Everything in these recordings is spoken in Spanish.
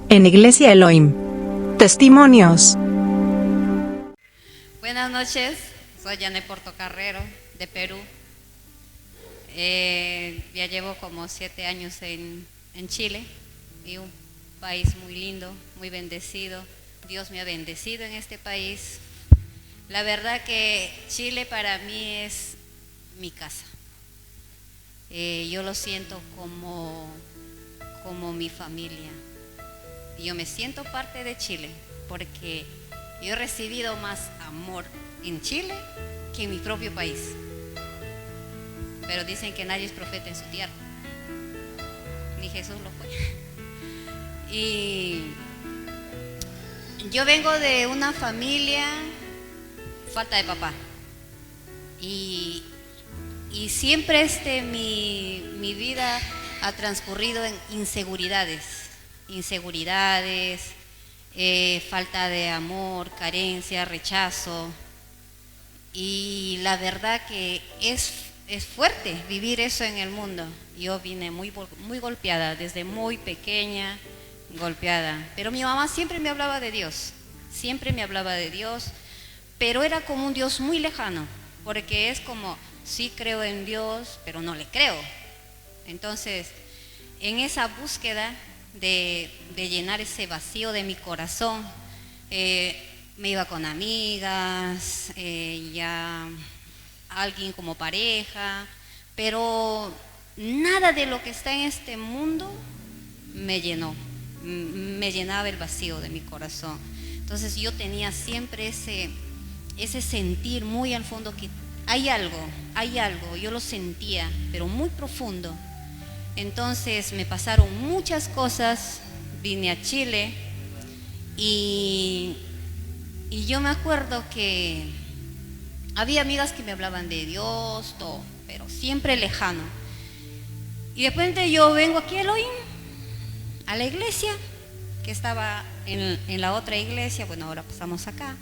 en Iglesia Elohim. Testimonios. Buenas noches, soy Janet Portocarrero de Perú. Ya llevo como 7 años en Chile, y un país muy lindo, muy bendecido. Dios me ha bendecido en este país. La verdad que Chile para mí es mi casa. Yo lo siento como mi familia. Yo me siento parte de Chile porque yo he recibido más amor en Chile que en mi propio país. Pero dicen que nadie es profeta en su tierra. Ni Jesús lo fue. Y yo vengo de una familia falta de papá. Y siempre mi vida ha transcurrido en inseguridades, falta de amor, carencia, rechazo. Y la verdad que es fuerte vivir eso en el mundo. Yo vine muy golpeada, desde muy pequeña, golpeada. Pero mi mamá siempre me hablaba de Dios, pero era como un Dios muy lejano, porque es como, sí creo en Dios, pero no le creo. Entonces, en esa búsqueda de llenar ese vacío de mi corazón, me iba con amigas, ya alguien como pareja, pero nada de lo que está en este mundo me llenaba el vacío de mi corazón. Entonces yo tenía siempre ese sentir muy al fondo que hay algo, yo lo sentía, pero muy profundo. Entonces me pasaron muchas cosas, vine a Chile y yo me acuerdo que había amigas que me hablaban de Dios, todo, pero siempre lejano. Y de repente yo vengo aquí a Elohim, a la iglesia, que estaba en la otra iglesia, bueno, ahora pasamos acá.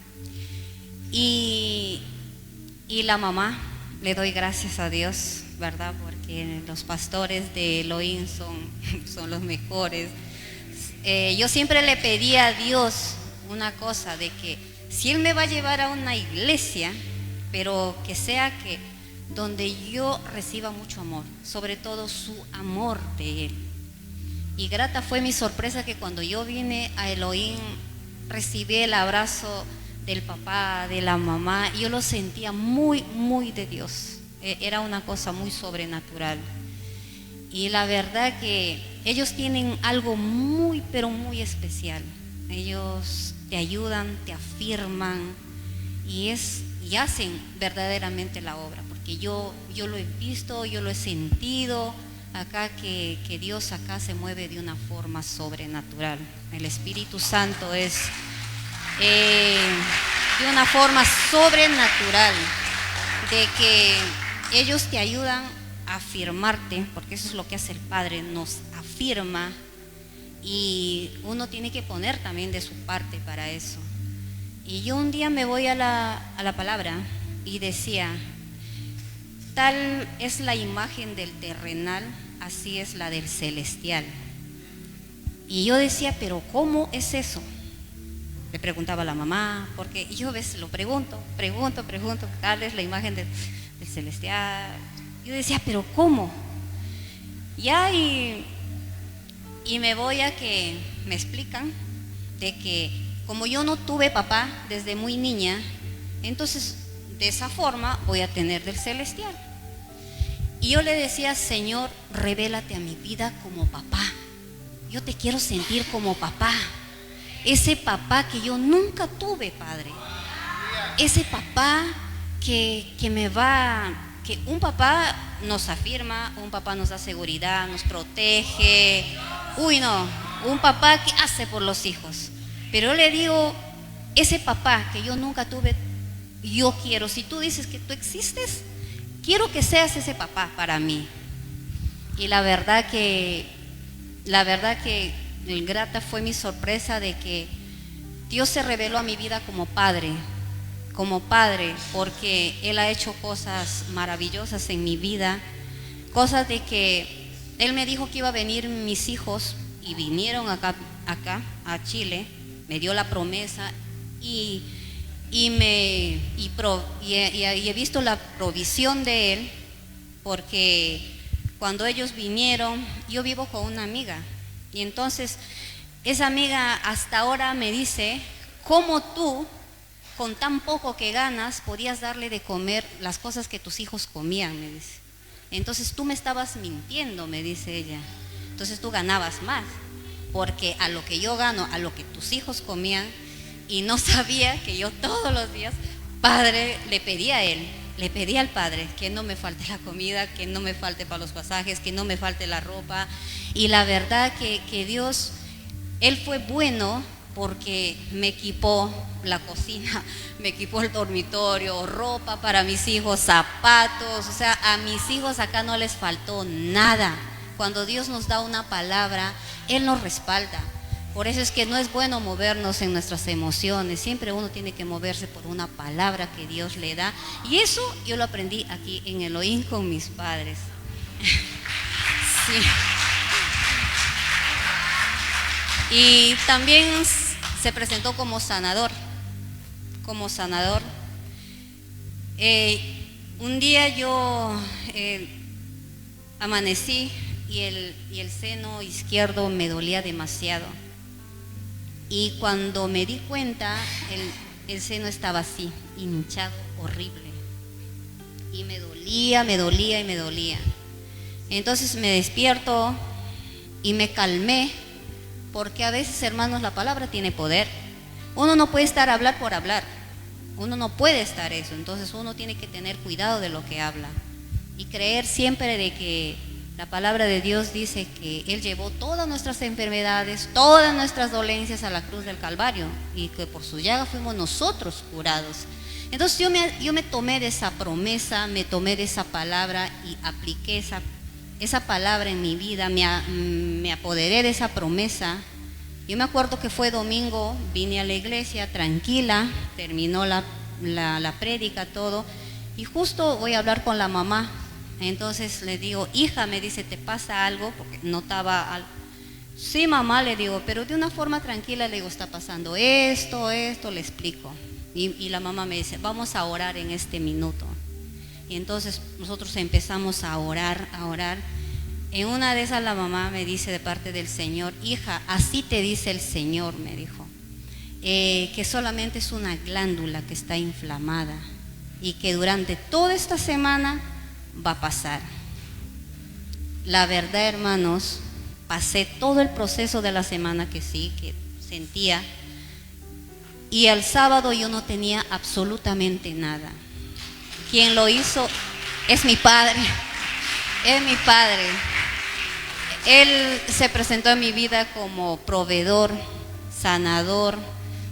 Y la mamá, le doy gracias a Dios, ¿verdad? Porque los pastores de Elohim son los mejores. Yo siempre le pedí a Dios una cosa, de que si Él me va a llevar a una iglesia, pero que sea que donde yo reciba mucho amor, sobre todo su amor de Él. Y grata fue mi sorpresa que cuando yo vine a Elohim recibí el abrazo del papá, de la mamá, y yo lo sentía muy, muy de Dios. Era una cosa muy sobrenatural. Y la verdad que ellos tienen algo muy, pero muy especial. Ellos te ayudan, te afirman y hacen verdaderamente la obra, porque yo lo he visto, yo lo he sentido acá, que Dios acá se mueve de una forma sobrenatural. El Espíritu Santo es de una forma sobrenatural, de que ellos te ayudan a afirmarte, porque eso es lo que hace el Padre, nos afirma, y uno tiene que poner también de su parte para eso. Y yo un día me voy a la palabra y decía, tal es la imagen del terrenal, así es la del celestial. Y yo decía, pero ¿cómo es eso? Le preguntaba a la mamá, porque yo lo pregunto, tal es la imagen del celestial. Yo decía, pero ¿cómo? Ya y me voy a que me explican de que como yo no tuve papá desde muy niña, entonces de esa forma voy a tener del celestial. Y yo le decía, Señor, revélate a mi vida como papá. Yo te quiero sentir como papá. Ese papá que yo nunca tuve, Padre. Ese papá que un papá nos afirma, un papá nos da seguridad, nos protege. Uy, no, un papá que hace por los hijos. Pero yo le digo, ese papá que yo nunca tuve, yo quiero, si tú dices que tú existes, quiero que seas ese papá para mí. Y la verdad que grata fue mi sorpresa de que Dios se reveló a mi vida como padre, porque Él ha hecho cosas maravillosas en mi vida, cosas de que Él me dijo que iba a venir mis hijos y vinieron acá a Chile, me dio la promesa y he visto la provisión de Él, porque cuando ellos vinieron, yo vivo con una amiga, y entonces esa amiga hasta ahora me dice: ¿cómo tú, con tan poco que ganas, podías darle de comer las cosas que tus hijos comían? Me dice. Entonces tú me estabas mintiendo, me dice ella. Entonces tú ganabas más, porque a lo que yo gano, a lo que tus hijos comían, y no sabía que yo todos los días, Padre, le pedía a Él, le pedía al Padre que no me falte la comida, que no me falte para los pasajes, que no me falte la ropa. Y la verdad que Dios, Él fue bueno, porque me equipó la cocina, me equipó el dormitorio, ropa para mis hijos, zapatos. O sea, a mis hijos acá no les faltó nada. Cuando Dios nos da una palabra, Él nos respalda. Por eso es que no es bueno movernos en nuestras emociones. Siempre uno tiene que moverse por una palabra que Dios le da. Y eso yo lo aprendí aquí en Elohim con mis padres. Sí. Y también se presentó como sanador. Como sanador. Un día yo amanecí y el seno izquierdo me dolía demasiado. Y cuando me di cuenta, el seno estaba así, hinchado, horrible. Y me dolía, me dolía y me dolía. Entonces me despierto y me calmé, porque a veces, hermanos, la palabra tiene poder. Uno no puede estar a hablar por hablar. Uno no puede estar eso. Entonces uno tiene que tener cuidado de lo que habla. Y creer siempre de que la palabra de Dios dice que Él llevó todas nuestras enfermedades, todas nuestras dolencias a la cruz del Calvario, y que por su llaga fuimos nosotros curados. Entonces yo me tomé de esa promesa, me tomé de esa palabra y apliqué esa palabra en mi vida, me apoderé de esa promesa. Yo me acuerdo que fue domingo, vine a la iglesia tranquila, terminó la prédica, todo, y justo voy a hablar con la mamá. Entonces le digo: hija, me dice, ¿te pasa algo? Porque notaba algo. Sí, mamá, le digo, pero de una forma tranquila. Le digo: está pasando esto, le explico. Y la mamá me dice: vamos a orar en este minuto. Y entonces nosotros empezamos a orar, a orar. En una de esas la mamá me dice de parte del Señor: hija, así te dice el Señor, me dijo, que solamente es una glándula que está inflamada y que durante toda esta semana va a pasar. La verdad, hermanos, pasé todo el proceso de la semana que sentía, y el sábado yo no tenía absolutamente nada. Quien lo hizo es mi Padre, es mi Padre. Él se presentó en mi vida como proveedor, sanador.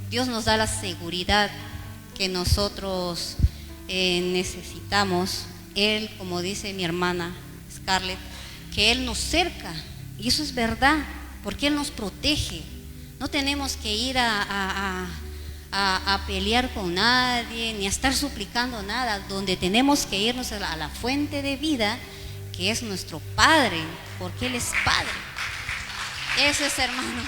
Dios nos da la seguridad que nosotros necesitamos. Él, como dice mi hermana Scarlett, que Él nos cerca, y eso es verdad, porque Él nos protege. No tenemos que ir a pelear con nadie, ni a estar suplicando nada. Donde tenemos que irnos a la fuente de vida, que es nuestro Padre, porque Él es Padre. Eso es, hermanos.